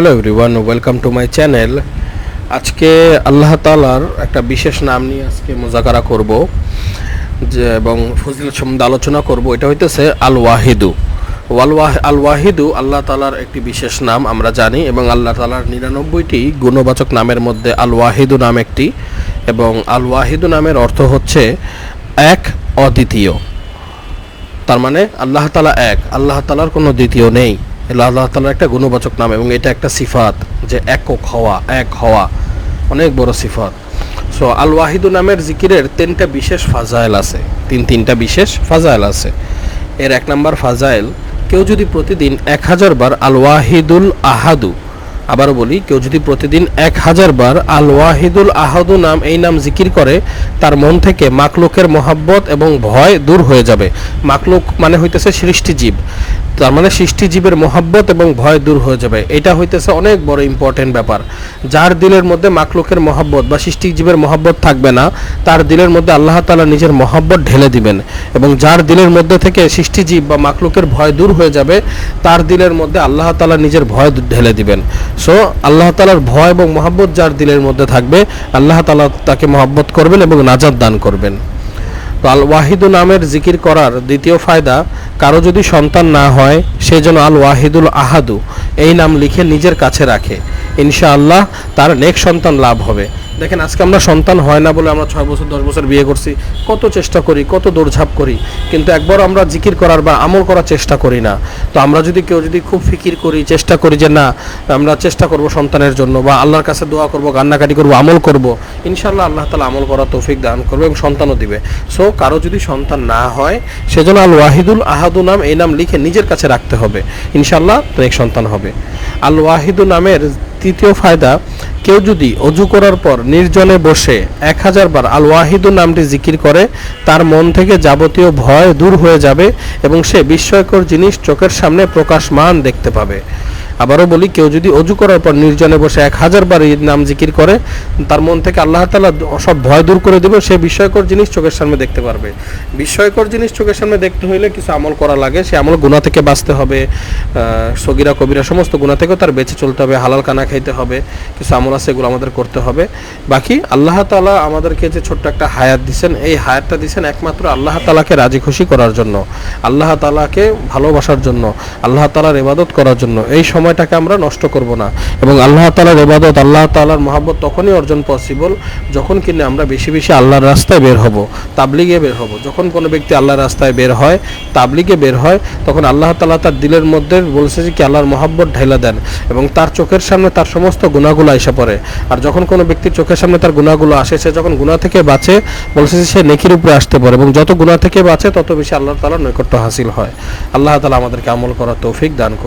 Hello everyone, welcome to my channel. আজকে আল্লাহ তাআলার একটা বিশেষ নাম নিয়ে আজকে মুজাকারা করব এবং ফজিলত সম্বন্ধে আলোচনা করব। এটা হইতেছে আল ওয়াহিদু। আল ওয়াহিদু আল্লাহ তাআলার একটি বিশেষ নাম আমরা জানি, এবং আল্লাহ তাআলার 99টি গুণবাচক নামের মধ্যে আল ওয়াহিদু নাম একটি, এবং আল ওয়াহিদু নামের অর্থ হচ্ছে এক, অদ্বিতীয়। তার মানে আল্লাহ তাআলা এক, আল্লাহ তাআলার কোনো দ্বিতীয় নেই। আল্লাহ তাআলার একটা গুণবাচক নাম, এবং এটা একটা সিফাত, যে একক হওয়া, এক হওয়া, অনেক বড় সিফাত। সো আল ওয়াহিদু নামের জিকিরের তিনটা বিশেষ ফাজাইল আছে, তিনটা বিশেষ ফাজাইল আছে। এর 1 নম্বর ফাজাইল, কেউ যদি প্রতিদিন 1000 বার আল ওয়াহিদুল আহাদু, আবারও বলি, কেউ যদি প্রতিদিন 1000 বার আল ওয়াহিদুল আহাদু নাম, এই নাম জিকির করে, তার মন থেকে মাকলুকের মহাব্বত এবং ভয় দূর হয়ে যাবে। মাকলুক মানে হইতেছে সৃষ্টিজীব, তার মানে সৃষ্টিজীবের মহাব্বত এবং ভয় দূর হয়ে যাবে। এটা হইতেছে অনেক বড় ইম্পর্টেন্ট ব্যাপার। যার দিলের মধ্যে মাকলুকের মহাব্বত বা সৃষ্টিজীবের মহাব্বত থাকবে না, তার দিলের মধ্যে আল্লাহ তাআলা নিজের মহাব্বত ঢেলে দিবেন, এবং যার দিলের মধ্যে থেকে সৃষ্টিজীব বা মাকলুকের ভয় দূর হয়ে যাবে, তার দিলের মধ্যে আল্লাহ তাআলা নিজের ভয় ঢেলে দিবেন। সো আল্লাহ তাআলার ভয় এবং মহাব্বত যার দিলের মধ্যে থাকবে, আল্লাহ তাআলা তাকে মহাব্বত করবেন এবং নাজাত দান করবেন। তো আল ওয়াহিদু নামের জিকির করার দ্বিতীয় ফায়দা, কারো যদি সন্তান না হয়, সে যেন আল ওয়াহিদুল আহাদু এই নাম লিখে নিজের কাছে রাখে, ইনশাআল্লাহ তার নেক সন্তান লাভ হবে। দেখেন, আজকে আমরা সন্তান হয় না বলে আমরা 6 বছর 10 বছর বিয়ে করছি, কত চেষ্টা করি, কত দৌড়ঝাঁপ করি, কিন্তু একবার আমরা জিকির করার বা আমল করার চেষ্টা করি না। তো আমরা যদি কেউ খুব ফিকির করি, চেষ্টা করি যে না, আমরা চেষ্টা করব সন্তানের জন্য, বা আল্লাহর কাছে দোয়া করব, কান্নাকাটি করব, আমল করব, ইনশাআল্লাহ আল্লাহ তাআলা আমল করার তৌফিক দান করবে এবং সন্তানও দিবে। সো কারো যদি সন্তান না হয়, সেজন্য আল ওয়াহিদুল আহাদু নাম, এই নাম লিখে নিজের কাছে রাখতে হবে, ইনশাআল্লাহ নেক সন্তান হবে। আল ওয়াহিদু নামের তৃতীয় ফায়দা, কেউ যদি অজু করার পর নির্জনে বসে 1000 বার আল ওয়াহিদু নামটি জিকির করে, তার মন থেকে যাবতীয় ভয় দূর হয়ে যাবে এবং সে বিস্ময়কর জিনিস চোখের সামনে প্রকাশমান দেখতে পাবে। আবারও বলি, কেউ যদি অজু করার পর নির্জনে বসে 1000 বার এই নাম জিকির করে, তার মন থেকে আল্লাহ তাআলা সব ভয় দূর করে দেবে, সে বিস্ময়কর জিনিস চোখের সামনে দেখতে পারবে। বিস্ময়কর জিনিস চোখের সামনে দেখতে হইলে কিছু আমল করা লাগে, সে আমল গুনাহ থেকে বাঁচতে হবে, সগীরা কবিরা সমস্ত গুনাহ থেকেও তার বেঁচে চলতে হবে, হালাল খানা খাইতে হবে, কিছু আমল আছে এগুলো আমাদের করতে হবে। বাকি আল্লাহ তাআলা আমাদেরকে যে ছোট্ট একটা হায়াত দিয়েছেন, এই হায়াতটা দিয়েছেন একমাত্র আল্লাহ তাআলাকে রাজি খুশি করার জন্য, আল্লাহ তাআলাকে ভালোবাসার জন্য, আল্লাহ তাআলার ইবাদত করার জন্য। এই সময়টাকে আমরা নষ্ট করব না, এবং আল্লাহ তাআলার ইবাদত, আল্লাহ তাআলার মহব্বত তখনই অর্জন পসিবল যখন কিনা আমরা বেশি বেশি আল্লাহর রাস্তায় বের হব, তাবলিগে বের হব। যখন কোনো ব্যক্তি আল্লাহর রাস্তায় বের হয়, তাবলিগে বের হয়, তখন আল্লাহ তাআলা তার দিলের মধ্যে বলছে যে কি আল্লাহর মহব্বত ঢেলে দেন, এবং তার চোখের সামনে তার সমস্ত গুনাহগুলো এসে পড়ে। আর যখন কোনো ব্যক্তির চোখের সামনে তার গুনাহগুলো আসে, সে যখন গুনাহ থেকে বাঁচে, বলছে যে সে নেকির উপরে আসতে পারে, এবং যত গুনাহ থেকে বাঁচে তত বেশি আল্লাহ তাআলার নৈকট্য হাসিল হয়। আল্লাহ তাআলা আমাদেরকে আমল করার তৌফিক দান করুন।